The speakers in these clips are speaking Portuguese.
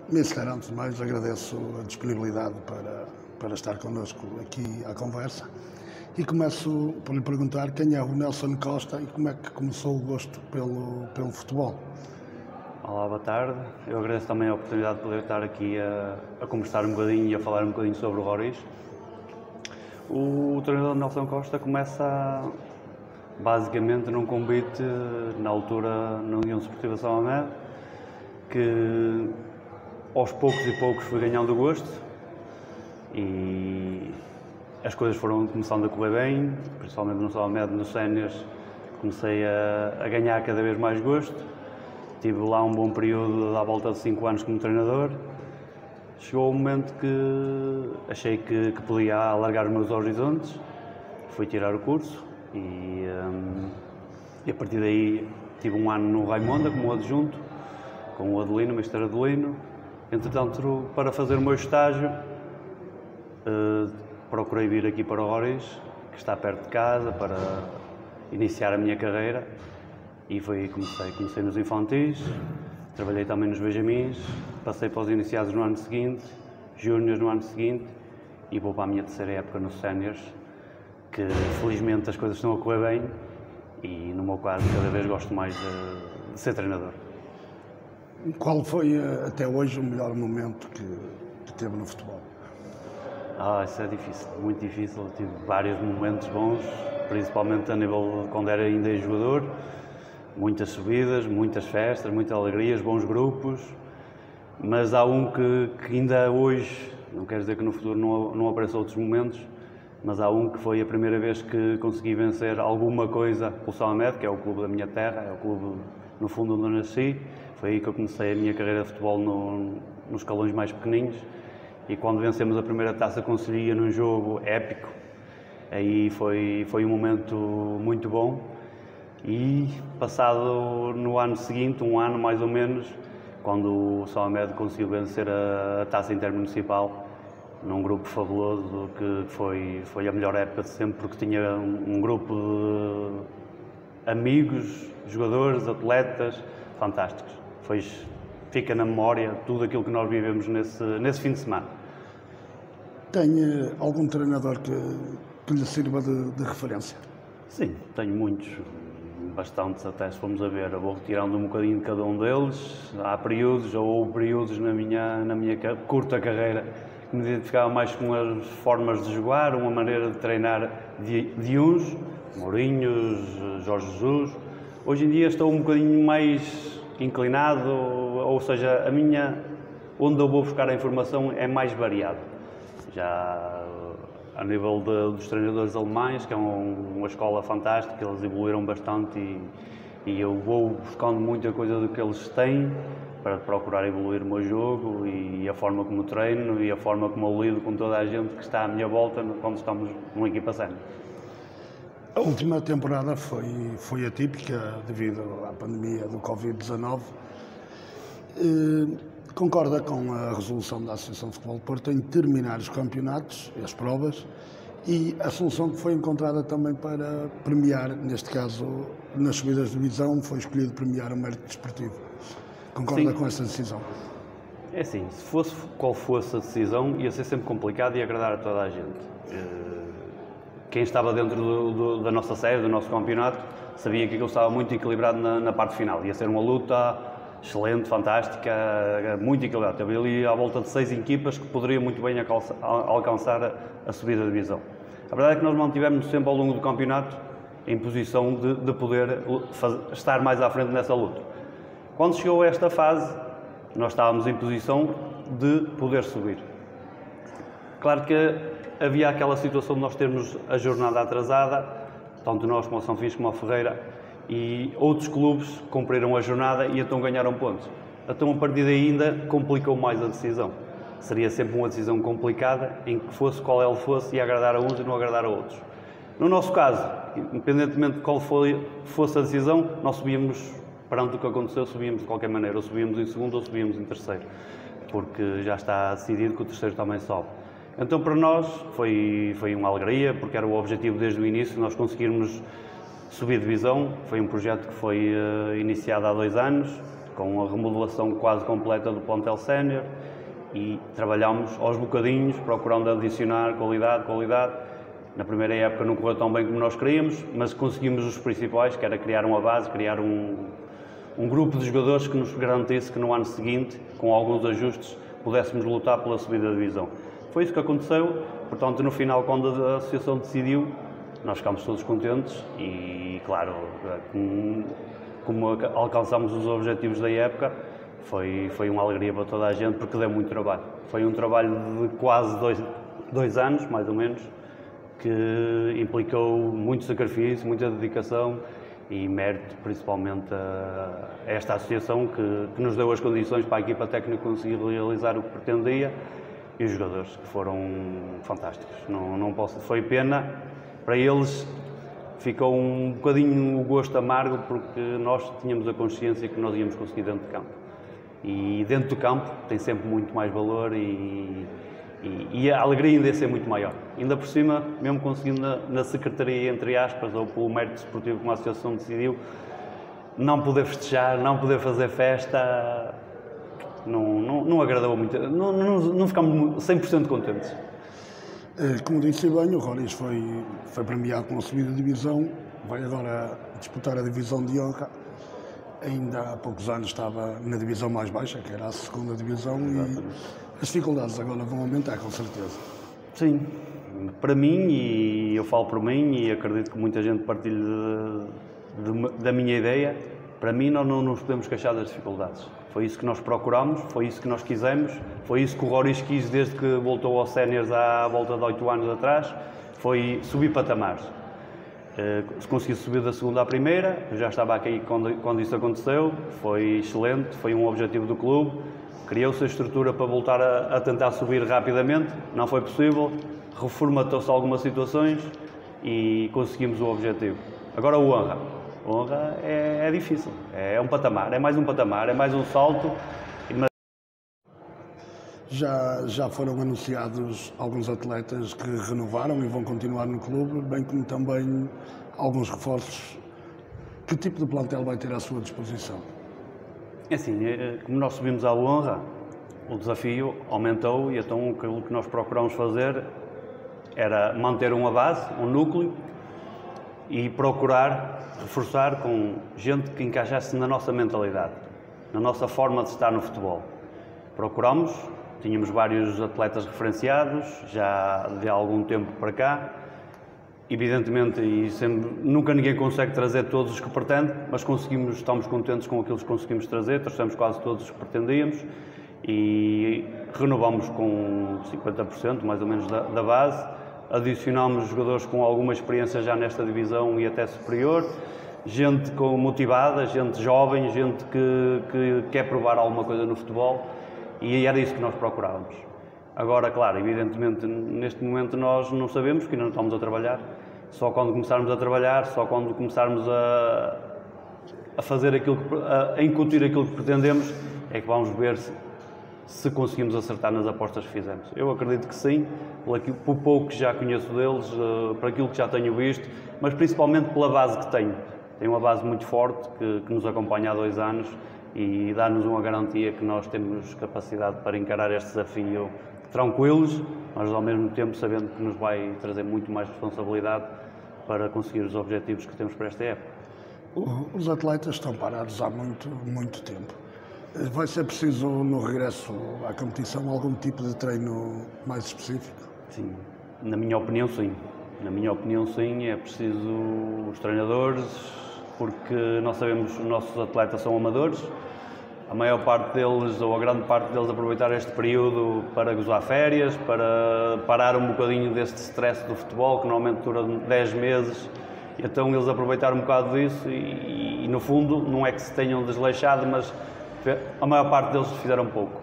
Mister, antes de mais agradeço a disponibilidade para estar connosco aqui à conversa e começo por lhe perguntar quem é o Nelson Costa e como é que começou o gosto pelo futebol. Olá, boa tarde. Eu agradeço também a oportunidade de poder estar aqui a conversar um bocadinho e a falar um bocadinho sobre o Roriz. O treinador Nelson Costa começa basicamente num convite na altura na União Desportiva São Mamede, que aos poucos e poucos fui ganhando gosto e as coisas foram começando a correr bem, principalmente no São Mamede, nos séniores, comecei a ganhar cada vez mais gosto. Tive lá um bom período, à volta de 5 anos como treinador. Chegou o momento que achei que podia alargar os meus horizontes, fui tirar o curso e a partir daí tive um ano no Raimonda como adjunto, com o Adelino, o Mister Adelino. Entretanto, para fazer o meu estágio, procurei vir aqui para o Roriz, que está perto de casa, para iniciar a minha carreira. E comecei nos infantis, trabalhei também nos benjamins, passei para os iniciados no ano seguinte, júniores no ano seguinte e vou para a minha terceira época nos séniores, que felizmente as coisas estão a correr bem e no meu caso cada vez gosto mais de ser treinador. Qual foi até hoje o melhor momento que teve no futebol? Isso é difícil, muito difícil. Tive vários momentos bons, principalmente a nível quando era ainda jogador. Muitas subidas, muitas festas, muitas alegrias, bons grupos, mas há um que ainda hoje, não quer dizer que no futuro não apareçam outros momentos, mas há um que foi a primeira vez que consegui vencer alguma coisa pelo São Mamede, que é o clube da minha terra, é o clube no fundo onde eu nasci. Foi aí que eu comecei a minha carreira de futebol nos escalões mais pequeninos e quando vencemos a primeira taça Conselhia num jogo épico, aí foi um momento muito bom. E passado no ano seguinte, um ano mais ou menos, quando o São Mamede conseguiu vencer a taça intermunicipal, num grupo fabuloso, que foi a melhor época de sempre, porque tinha um grupo de amigos, jogadores, atletas, fantásticos. Fica na memória tudo aquilo que nós vivemos nesse fim de semana. Tem algum treinador que lhe sirva de referência? Sim, tenho muitos. Bastantes até, se formos a ver, eu vou retirando um bocadinho de cada um deles. Há períodos, ou houve períodos na minha curta carreira que me identificava mais com as formas de jogar, uma maneira de treinar de uns, Mourinhos, Jorge Jesus. Hoje em dia estou um bocadinho mais inclinado, ou seja, onde eu vou buscar a informação é mais variado. Já a nível dos treinadores alemães, que é uma escola fantástica, eles evoluíram bastante e eu vou buscando muita coisa do que eles têm para procurar evoluir o meu jogo e a forma como treino e a forma como eu lido com toda a gente que está à minha volta quando estamos numa equipa sénior. A última temporada foi atípica devido à pandemia do Covid-19. Concorda com a resolução da Associação de Futebol de Porto em terminar os campeonatos e as provas e a solução que foi encontrada também para premiar, neste caso, nas subidas de divisão, foi escolhido premiar o mérito desportivo. Concorda com essa decisão? É assim, se fosse qual fosse a decisão, ia ser sempre complicado e agradar a toda a gente. Quem estava dentro da nossa série, do nosso campeonato, sabia que aquilo estava muito equilibrado na parte final. Ia ser uma luta excelente, fantástica, muito equilibrada. Teve ali à volta de 6 equipas que poderiam muito bem alcançar a subida de divisão. A verdade é que nós mantivemos sempre ao longo do campeonato em posição de poder estar mais à frente nessa luta. Quando chegou a esta fase, nós estávamos em posição de poder subir. Claro que havia aquela situação de nós termos a jornada atrasada, tanto nós como o São Fins como a Ferreira, e outros clubes cumpriram a jornada e então ganharam pontos. Então a partir daí ainda complicou mais a decisão. Seria sempre uma decisão complicada em que fosse qual ela fosse e agradar a uns e não agradar a outros. No nosso caso, independentemente de qual fosse a decisão, nós subíamos, perante o que aconteceu, subíamos de qualquer maneira, ou subíamos em segundo ou subíamos em terceiro, porque já está decidido que o terceiro também sobe. Então para nós foi uma alegria, porque era o objetivo desde o início, nós conseguirmos subir divisão. Foi um projeto que foi iniciado há 2 anos, com a remodelação quase completa do plantel sénior, e trabalhámos aos bocadinhos, procurando adicionar qualidade. Na primeira época não correu tão bem como nós queríamos, mas conseguimos os principais, que era criar uma base, criar um grupo de jogadores que nos garantisse que no ano seguinte, com alguns ajustes, pudéssemos lutar pela subida da divisão. Foi isso que aconteceu, portanto, no final, quando a associação decidiu, nós ficámos todos contentes e, claro, como alcançámos os objetivos da época, foi uma alegria para toda a gente, porque deu muito trabalho. Foi um trabalho de quase dois anos, mais ou menos, que implicou muito sacrifício, muita dedicação e mérito, principalmente a esta associação que nos deu as condições para a equipa técnica conseguir realizar o que pretendia, e os jogadores, que foram fantásticos. Foi pena, para eles ficou um bocadinho o gosto amargo, porque nós tínhamos a consciência que nós íamos conseguir dentro de campo. E dentro do campo tem sempre muito mais valor e a alegria ainda é ser muito maior. Ainda por cima, mesmo conseguindo na secretaria, entre aspas, ou pelo mérito desportivo como a associação decidiu, não poder festejar, não poder fazer festa, não agradou muito, não ficámos 100% contentes. Como disse bem, o Roriz foi premiado com a subida de divisão, vai agora disputar a divisão de honra. Ainda há poucos anos estava na divisão mais baixa, que era a segunda divisão. Exatamente. E as dificuldades agora vão aumentar, com certeza. Sim, para mim, e eu falo por mim, e acredito que muita gente partilhe da minha ideia, para mim nós não nos podemos queixar das dificuldades. Foi isso que nós procurámos, foi isso que nós quisemos, foi isso que o Roriz quis desde que voltou aos séniores há volta de 8 anos atrás, foi subir patamares. Se conseguisse subir da segunda à primeira, eu já estava aqui quando isso aconteceu, foi excelente, foi um objetivo do clube, criou-se a estrutura para voltar a tentar subir rapidamente, não foi possível, reformatou-se algumas situações e conseguimos o objetivo. Agora o honra. O honra é difícil, é um patamar, é mais um salto. Já foram anunciados alguns atletas que renovaram e vão continuar no clube, bem como também alguns reforços. Que tipo de plantel vai ter à sua disposição? É assim, como nós subimos à honra, o desafio aumentou e então aquilo que nós procuramos fazer era manter uma base, um núcleo, e procurar reforçar com gente que encaixasse na nossa mentalidade, na nossa forma de estar no futebol. Procuramos. Tínhamos vários atletas referenciados, já de algum tempo para cá. Evidentemente, nunca ninguém consegue trazer todos os que pretende, mas estamos contentes com aquilo que conseguimos trazer, trouxemos quase todos os que pretendíamos e renovamos com 50%, mais ou menos, da base. Adicionámos jogadores com alguma experiência já nesta divisão e até superior, gente motivada, gente jovem, gente que quer provar alguma coisa no futebol. E era isso que nós procurávamos. Agora, claro, evidentemente, neste momento nós não sabemos, que ainda não estamos a trabalhar. Só quando começarmos a trabalhar, só quando começarmos a fazer a incutir aquilo que pretendemos, é que vamos ver se conseguimos acertar nas apostas que fizemos. Eu acredito que sim, por pouco que já conheço deles, por aquilo que já tenho visto, mas principalmente pela base que tenho. Tenho uma base muito forte que nos acompanha há 2 anos, e dá-nos uma garantia que nós temos capacidade para encarar este desafio tranquilos, mas ao mesmo tempo sabendo que nos vai trazer muito mais responsabilidade para conseguir os objetivos que temos para esta época. Os atletas estão parados há muito tempo. Vai ser preciso, no regresso à competição, algum tipo de treino mais específico? Sim, na minha opinião sim. Na minha opinião sim, é preciso os treinadores, porque nós sabemos que os nossos atletas são amadores, a maior parte deles, ou a grande parte deles, aproveitar este período para gozar férias, para parar um bocadinho deste stress do futebol, que normalmente dura 10 meses, então eles aproveitaram um bocado disso e no fundo não é que se tenham desleixado, mas a maior parte deles fizeram pouco.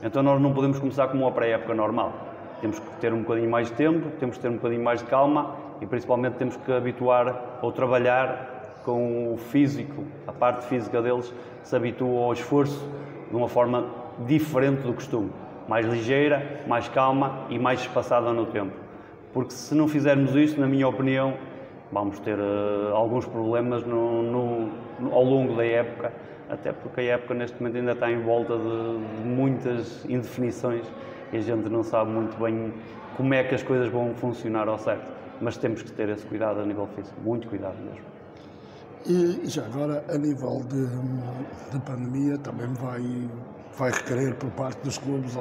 Então nós não podemos começar como uma pré-época normal, temos que ter um bocadinho mais de tempo, temos que ter um bocadinho mais de calma e principalmente temos que habituar ou trabalhar com o físico, a parte física deles se habitua ao esforço de uma forma diferente do costume, mais ligeira, mais calma e mais espaçada no tempo. Porque se não fizermos isto, na minha opinião, vamos ter alguns problemas ao longo da época, até porque a época neste momento ainda está em volta de muitas indefinições e a gente não sabe muito bem como é que as coisas vão funcionar ao certo, mas temos que ter esse cuidado a nível físico, muito cuidado mesmo. E já agora, a nível de pandemia, também vai requerer por parte dos clubes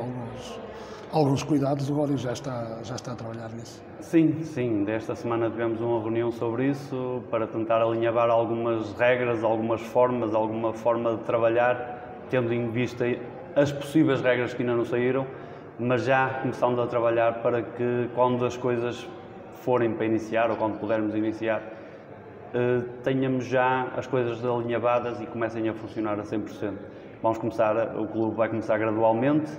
alguns cuidados. O Góris já está a trabalhar nisso. Sim, desta semana tivemos uma reunião sobre isso para tentar alinhavar algumas regras, alguma forma de trabalhar, tendo em vista as possíveis regras que ainda não saíram, mas já começando a trabalhar para que quando as coisas forem para iniciar ou quando pudermos iniciar, tenhamos já as coisas alinhavadas e comecem a funcionar a 100%. O clube vai começar gradualmente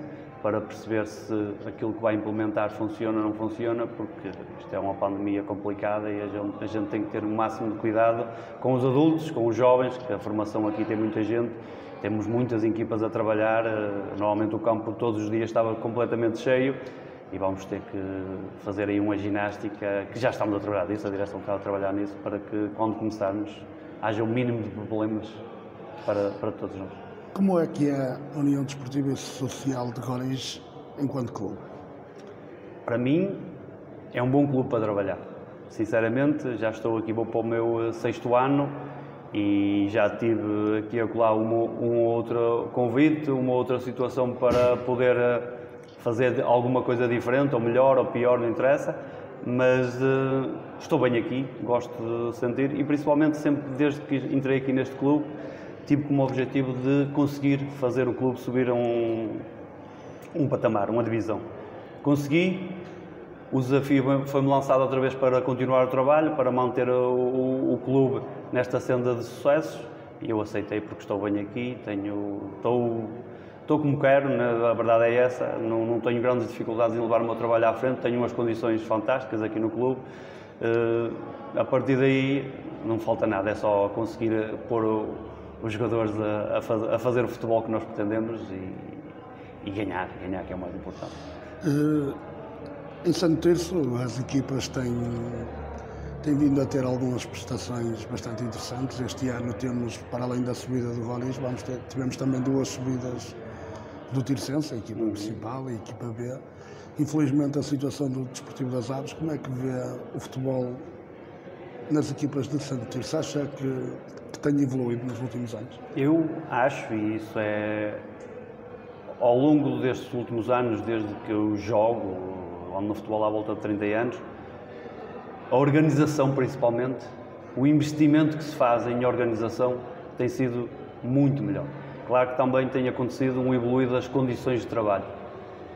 para perceber se aquilo que vai implementar funciona ou não funciona, porque isto é uma pandemia complicada e a gente tem que ter o máximo de cuidado com os adultos, com os jovens, que a formação aqui tem muita gente, temos muitas equipas a trabalhar, normalmente o campo todos os dias estava completamente cheio, e vamos ter que fazer aí uma ginástica, que já estamos a trabalhar disso, a direção está a trabalhar nisso, para que quando começarmos haja o mínimo de problemas para todos nós. Como é que é a União Desportiva e Social de Góris enquanto clube? Para mim é um bom clube para trabalhar. Sinceramente, já estou aqui, vou para o meu 6º ano e já tive aqui a colar um outro convite, uma outra situação para poder fazer alguma coisa diferente, ou melhor, ou pior, não interessa, mas estou bem aqui, gosto de sentir e principalmente sempre desde que entrei aqui neste clube tive como objetivo de conseguir fazer o clube subir a um patamar, uma divisão. Consegui, o desafio foi-me lançado outra vez para continuar o trabalho, para manter o clube nesta senda de sucessos e eu aceitei porque estou bem aqui, estou como quero, a verdade é essa, não tenho grandes dificuldades em levar o meu trabalho à frente, tenho umas condições fantásticas aqui no clube, a partir daí não falta nada, é só conseguir pôr os jogadores a fazer o futebol que nós pretendemos e ganhar que é o mais importante. Em Santo Tirso, as equipas têm vindo a ter algumas prestações bastante interessantes. Este ano temos, para além da subida do Góris, tivemos também 2 subidas do Tirsense, a equipa principal e a equipa B. Infelizmente, a situação do Desportivo das Aves, como é que vê o futebol nas equipas de Santo Tirso? Acha que tem evoluído nos últimos anos? Eu acho, e isso é ao longo destes últimos anos, desde que eu jogo, ando no futebol à volta de 30 anos, a organização principalmente, o investimento que se faz em organização tem sido muito melhor. Claro que também tem acontecido um evoluir das condições de trabalho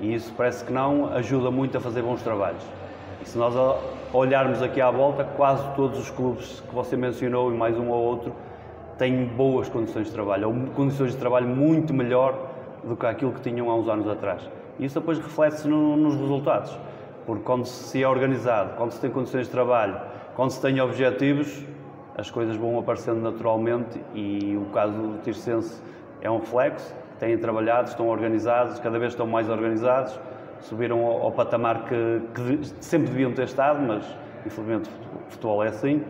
e isso parece que não ajuda muito a fazer bons trabalhos. E se nós olharmos aqui à volta, quase todos os clubes que você mencionou e mais um ou outro têm boas condições de trabalho, ou condições de trabalho muito melhor do que aquilo que tinham há uns anos atrás. E isso depois reflete-se nos resultados, porque quando se é organizado, quando se tem condições de trabalho, quando se tem objetivos, as coisas vão aparecendo naturalmente e o caso do Tirsense é um reflexo, têm trabalhado, estão organizados, cada vez estão mais organizados, subiram ao patamar que sempre deviam ter estado, mas infelizmente o futebol é assim.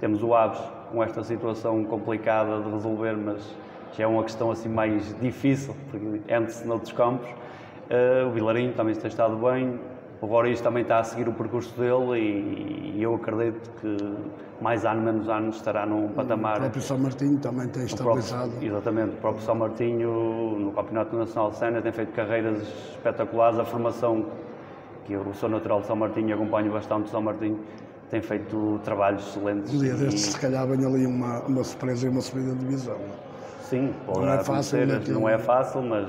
Temos o Aves com esta situação complicada de resolver, mas já é uma questão assim mais difícil, porque entra-se noutros campos. O Vilarinho também tem estado bem, o Góris também está a seguir o percurso dele e eu acredito que mais ano, menos ano estará num patamar... O próprio São Martinho também tem estabilizado. Exatamente, o próprio São Martinho no Campeonato Nacional de Sénior tem feito carreiras espetaculares, a formação, que eu sou natural de São Martinho e acompanho bastante o São Martinho, tem feito trabalhos excelentes. Um dia destes, se calhar, vem ali uma surpresa e uma subida de divisão. Sim, poderá acontecer, não é fácil, mas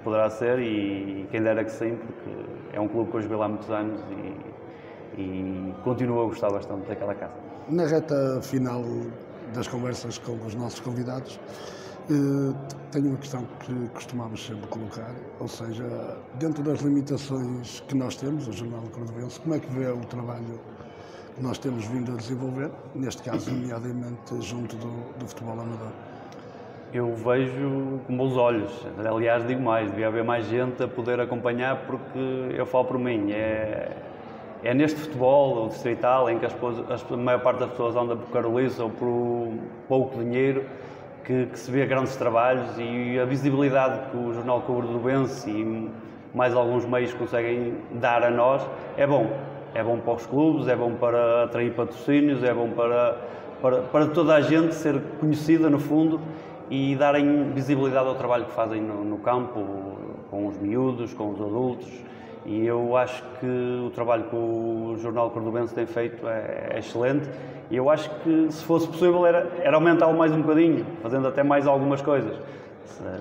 poderá ser e quem dera que sim, porque é um clube que eu joguei lá há muitos anos e continuo a gostar bastante daquela casa. Na reta final das conversas com os nossos convidados, tenho uma questão que costumamos sempre colocar, ou seja, dentro das limitações que nós temos, o Jornal Cordovense, como é que vê o trabalho que nós temos vindo a desenvolver, neste caso, nomeadamente, junto do futebol amador? Eu vejo com bons olhos, aliás digo mais, devia haver mais gente a poder acompanhar porque eu falo por mim, é neste futebol, o distrital, em que a maior parte das pessoas anda por caroliça ou por pouco dinheiro, que se vê grandes trabalhos e a visibilidade que o Jornal Cordobense e mais alguns meios conseguem dar a nós é bom. É bom para os clubes, é bom para atrair patrocínios, é bom para toda a gente ser conhecida no fundo e darem visibilidade ao trabalho que fazem no campo, com os miúdos, com os adultos. E eu acho que o trabalho que o Jornal Cordobense tem feito é excelente e eu acho que, se fosse possível, era aumentá-lo mais um bocadinho, fazendo até mais algumas coisas.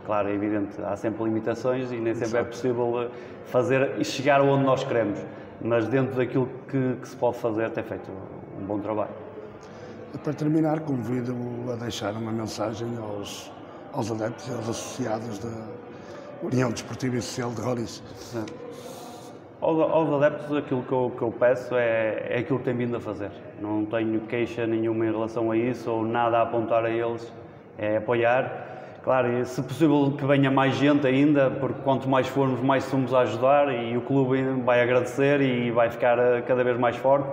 Claro, é evidente, há sempre limitações e nem sempre é possível fazer e chegar onde nós queremos, mas dentro daquilo que se pode fazer, tem feito um bom trabalho. Para terminar, convido-o a deixar uma mensagem aos adeptos e aos associados da União Desportiva e Social de Roriz. Aos adeptos, aquilo que eu peço é aquilo que tem vindo a fazer. Não tenho queixa nenhuma em relação a isso ou nada a apontar a eles, é apoiar. Claro, e se possível que venha mais gente ainda, porque quanto mais formos, mais somos a ajudar e o clube vai agradecer e vai ficar cada vez mais forte.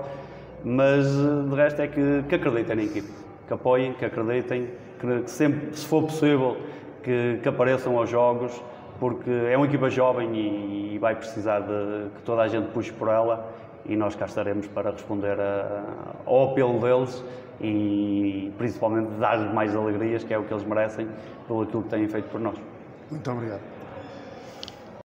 Mas de resto é que acreditem na equipe, que apoiem, que acreditem, que sempre, se for possível, que apareçam aos jogos, porque é uma equipa jovem e vai precisar de que toda a gente puxe por ela e nós cá estaremos para responder ao apelo deles e principalmente dar-lhes mais alegrias, que é o que eles merecem, pelo aquilo que têm feito por nós. Muito obrigado.